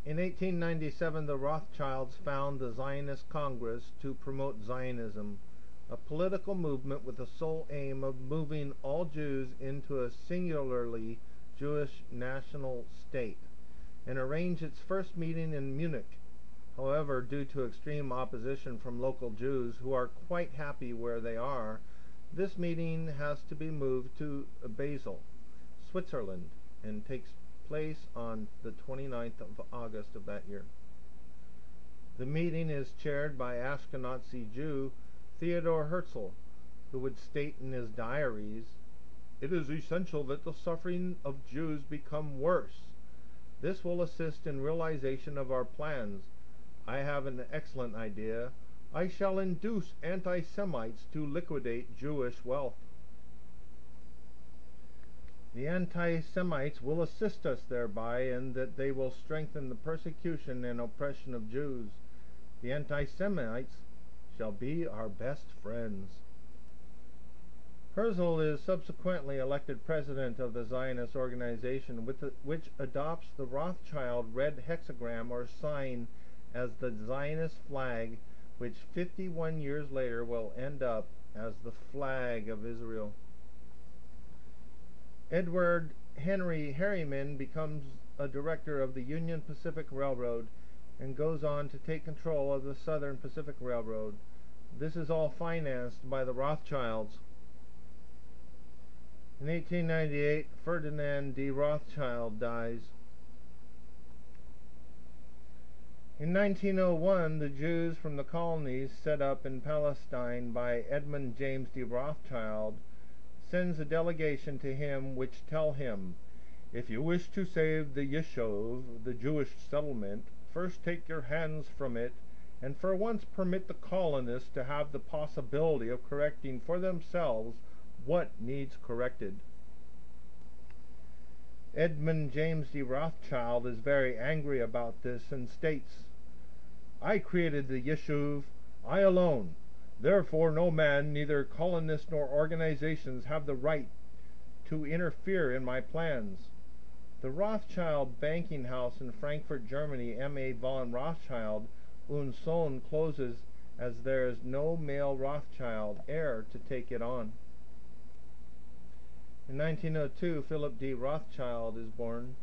In 1897, the Rothschilds found the Zionist Congress to promote Zionism, a political movement with the sole aim of moving all Jews into a singularly Jewish national state, and arranged its first meeting in Munich. However, due to extreme opposition from local Jews who are quite happy where they are, this meeting has to be moved to Basel, Switzerland, and takes place on the 29th of August of that year. The meeting is chaired by Ashkenazi Jew Theodor Herzl, who would state in his diaries, "It is essential that the suffering of Jews become worse. This will assist in realization of our plans. I have an excellent idea. I shall induce anti-Semites to liquidate Jewish wealth. The anti-Semites will assist us thereby, and that they will strengthen the persecution and oppression of Jews. The anti-Semites shall be our best friends." Herzl is subsequently elected president of the Zionist organization, which adopts the Rothschild red hexagram or sign as the Zionist flag, which 51 years later will end up as the flag of Israel. Edward Henry Harriman becomes a director of the Union Pacific Railroad and goes on to take control of the Southern Pacific Railroad. This is all financed by the Rothschilds. In 1898, Ferdinand de Rothschild dies. In 1901, the Jews from the colonies set up in Palestine by Edmund James de Rothschild sends a delegation to him which tell him, "If you wish to save the Yishuv, the Jewish settlement, first take your hands from it, and for once permit the colonists to have the possibility of correcting for themselves what needs corrected." Edmund James de Rothschild is very angry about this and states, "I created the Yishuv, I alone. Therefore no man, neither colonists nor organizations, have the right to interfere in my plans." The Rothschild banking house in Frankfurt, Germany, M.A. von Rothschild und Sohn, closes as there is no male Rothschild heir to take it on. In 1902, Philip D. Rothschild is born.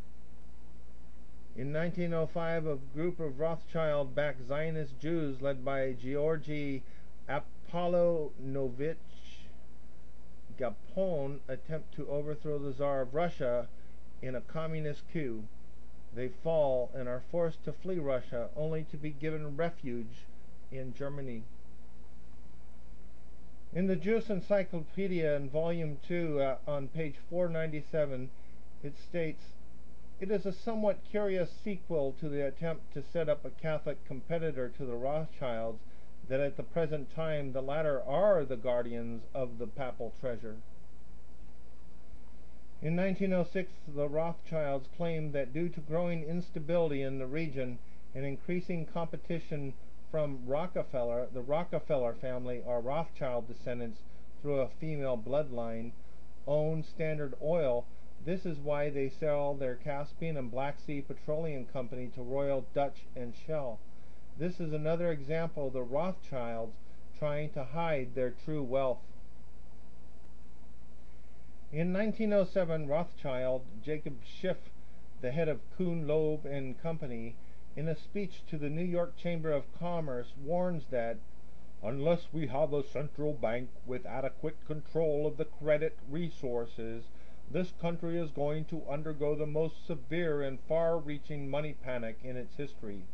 In 1905, a group of Rothschild-backed Zionist Jews led by Georgy Apollonovich Gapon attempt to overthrow the Tsar of Russia in a communist coup. They fall and are forced to flee Russia, only to be given refuge in Germany. In the Jewish Encyclopedia in Volume 2, on page 497, it states, "It is a somewhat curious sequel to the attempt to set up a Catholic competitor to the Rothschilds, that at the present time the latter are the guardians of the papal treasure." In 1906, the Rothschilds claimed that due to growing instability in the region and increasing competition from Rockefeller, the Rockefeller family, or Rothschild descendants through a female bloodline, own Standard Oil. This is why they sell their Caspian and Black Sea Petroleum Company to Royal Dutch and Shell. This is another example of the Rothschilds trying to hide their true wealth. In 1907, Rothschild Jacob Schiff, the head of Kuhn, Loeb and Company, in a speech to the New York Chamber of Commerce, warns that unless we have a central bank with adequate control of the credit resources, this country is going to undergo the most severe and far-reaching money panic in its history.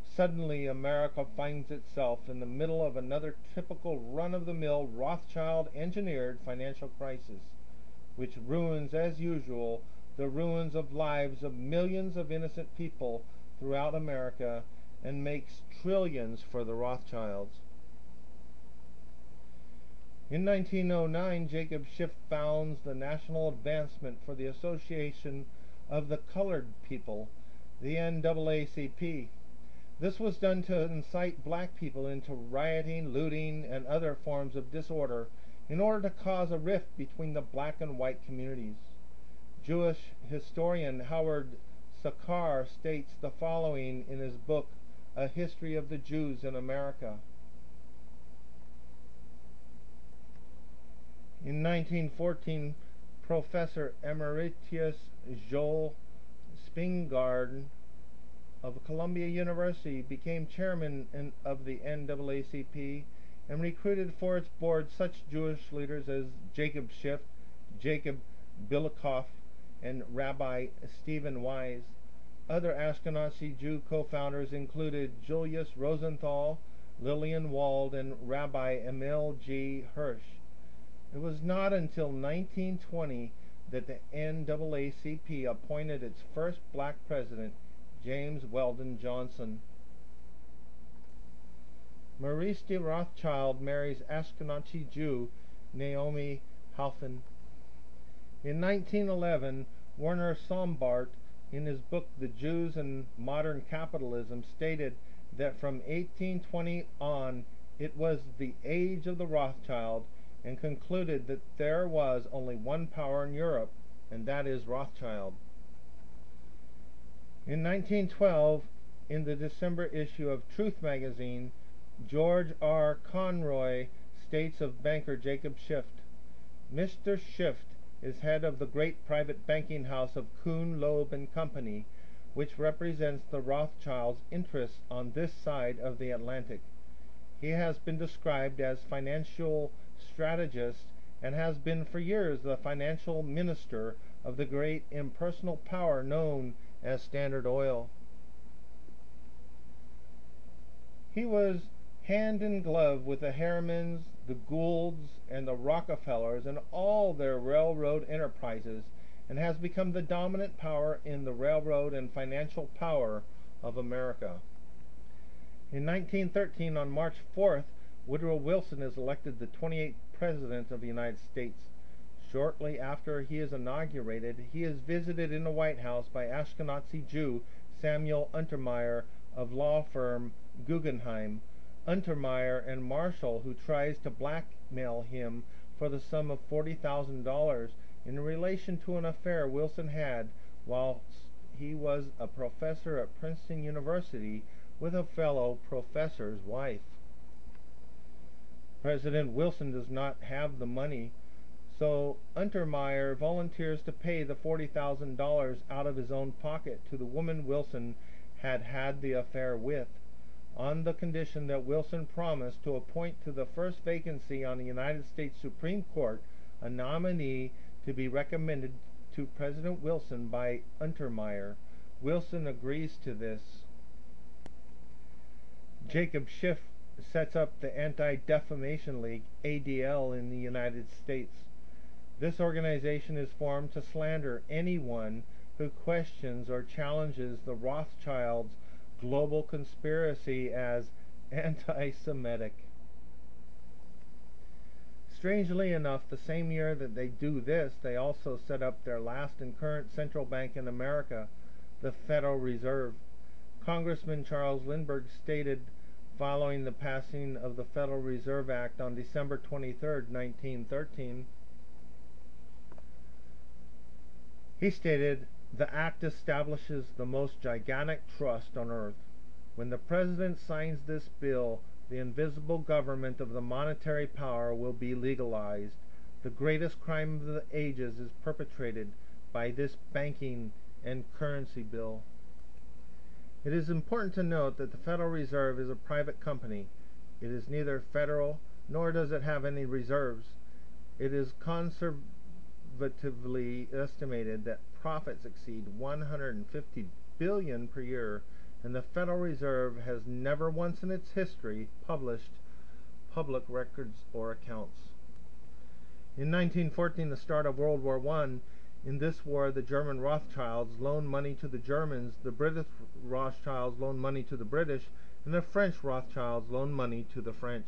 Suddenly, America finds itself in the middle of another typical run-of-the-mill Rothschild-engineered financial crisis, which ruins, as usual, the ruins of lives of millions of innocent people throughout America and makes trillions for the Rothschilds. In 1909, Jacob Schiff founds the National Advancement for the Association of the Colored People, the NAACP. This was done to incite black people into rioting, looting, and other forms of disorder in order to cause a rift between the black and white communities. Jewish historian Howard Sakar states the following in his book, A History of the Jews in America. In 1914, Professor Emeritus Joel Spingarn of Columbia University became chairman of the NAACP and recruited for its board such Jewish leaders as Jacob Schiff, Jacob Bilikoff, and Rabbi Stephen Wise. Other Ashkenazi Jew co-founders included Julius Rosenthal, Lillian Wald, and Rabbi Emil G. Hirsch. It was not until 1920 that the NAACP appointed its first black president, James Weldon Johnson. Maurice de Rothschild marries Ashkenazi Jew Naomi Halfin. In 1911, Werner Sombart, in his book The Jews and Modern Capitalism, stated that from 1820 on it was the age of the Rothschild, and concluded that there was only one power in Europe, and that is Rothschild. In 1912, in the December issue of Truth magazine, George R. Conroy states of banker Jacob Schiff, Mr. Schiff is head of the great private banking house of Kuhn, Loeb and Company, which represents the Rothschilds' interests on this side of the Atlantic. He has been described as financial strategist and has been for years the financial minister of the great impersonal power known as Standard Oil. He was hand in glove with the Harrimans, the Goulds, and the Rockefellers and all their railroad enterprises, and has become the dominant power in the railroad and financial power of America. In 1913, on March 4th, Woodrow Wilson is elected the 28th President of the United States. Shortly after he is inaugurated, he is visited in the White House by Ashkenazi Jew Samuel Untermeyer of law firm Guggenheim. Untermeyer and Marshall, who tries to blackmail him for the sum of $40,000 in relation to an affair Wilson had while he was a professor at Princeton University with a fellow professor's wife. President Wilson does not have the money, so Untermeyer volunteers to pay the $40,000 out of his own pocket to the woman Wilson had had the affair with, on the condition that Wilson promised to appoint to the first vacancy on the United States Supreme Court a nominee to be recommended to President Wilson by Untermeyer. Wilson agrees to this. Jacob Schiff sets up the Anti-Defamation League, ADL, in the United States. This organization is formed to slander anyone who questions or challenges the Rothschilds' global conspiracy as anti-Semitic. Strangely enough, the same year that they do this, they also set up their last and current central bank in America, the Federal Reserve. Congressman Charles Lindbergh stated, following the passing of the Federal Reserve Act on December 23, 1913, he stated, "The act establishes the most gigantic trust on earth. When the President signs this bill, the invisible government of the monetary power will be legalized. The greatest crime of the ages is perpetrated by this banking and currency bill." It is important to note that the Federal Reserve is a private company. It is neither federal, nor does it have any reserves. It is conservatively estimated that profits exceed $150 billion per year, and the Federal Reserve has never once in its history published public records or accounts. In 1914, the start of World War I, in this war, the German Rothschilds loaned money to the Germans, the British Rothschilds loaned money to the British, and the French Rothschilds loaned money to the French.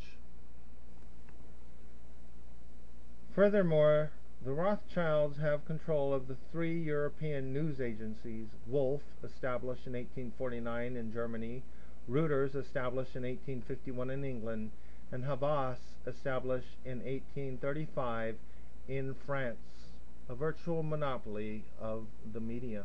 Furthermore, the Rothschilds have control of the three European news agencies: Wolf, established in 1849 in Germany, Reuters, established in 1851 in England, and Havas, established in 1835 in France, a virtual monopoly of the media.